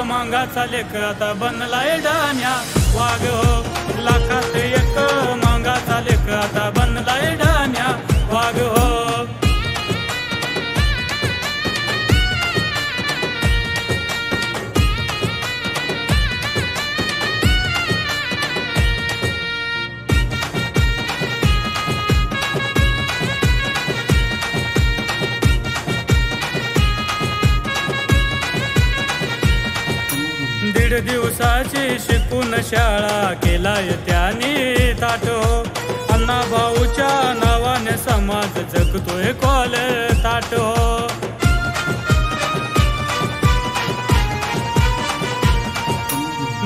मांगाचा लेक आता बनलाय ढाण्या वाघ हो. लाखात एक मांगाचा लेक आता बनलाय ढाण्या वाघ हो. दीड दिवसाची शिकून शाळा केलाय त्याने ताटो. अण्णा भाऊच्या नावाने समाज जगतोय कॉल ताटो.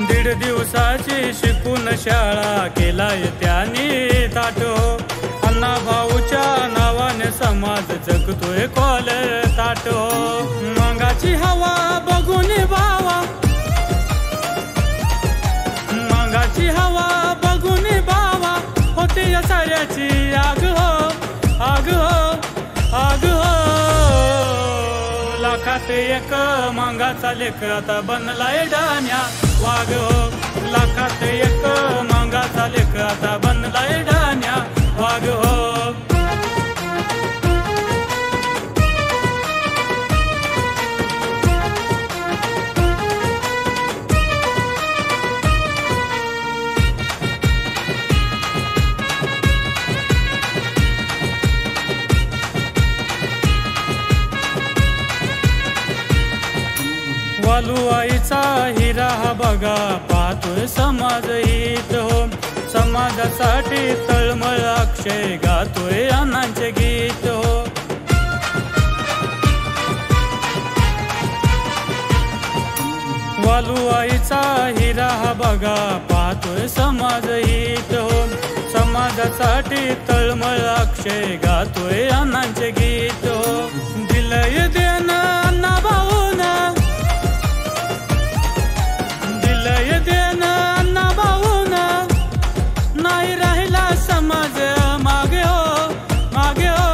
दीड दिवसाची शिकून शाळा केलाय त्याने ताटो. अण्णा भाऊच्या नावाने समाज जगतोय कॉल ताटो. मांगाची हवा बघून बावा, मांगाची हवा बघून बावा होते या साऱ्याची आग हो, आग हो, आग हो. लाखात एक मांगाचा लेक आता बनलाय ढाण्या वाघ हो. लाखात एक मांगाचा लेक आता बनलाय ढाण्या वाघ हो. वालुआईचा हिरा हा बघा पाहतोय समाज हित हो. समाजासाठी तळमळ अक्षय गातोय अण्णांचे गीत हो. वालुआईचा हिरा हा बघा पाहतोय समाज हित हो. समाजासाठी तळमळ अक्षय गातोय अण्णांचे गीत हो. दिलंय देणं अण्णा भाऊना, दिलंय देणं अण्णा भाऊना. नाही राहिला समाज मागे हो, मागे हो,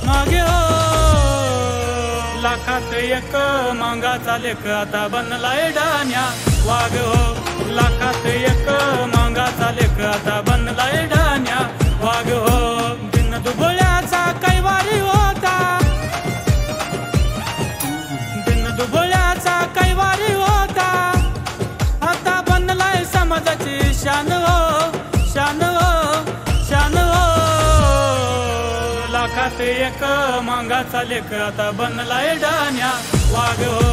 मागे हो. लाखात एक मांगाचा लेक आता बनलाय ढाण्या वाघ हो. लाखात एक मांगाचा लेक आता बनलाय ढाण्या वाघ हो. दिन दुबळ्याचा कैवारी होता, दिन दुबळ्याचा कैवारी होता. आता बनलाय समाजाची शान हो, शान हो, शान हो. लाखात एक मांगाचा लेक आता बनलाय ढाण्या वाघ हो.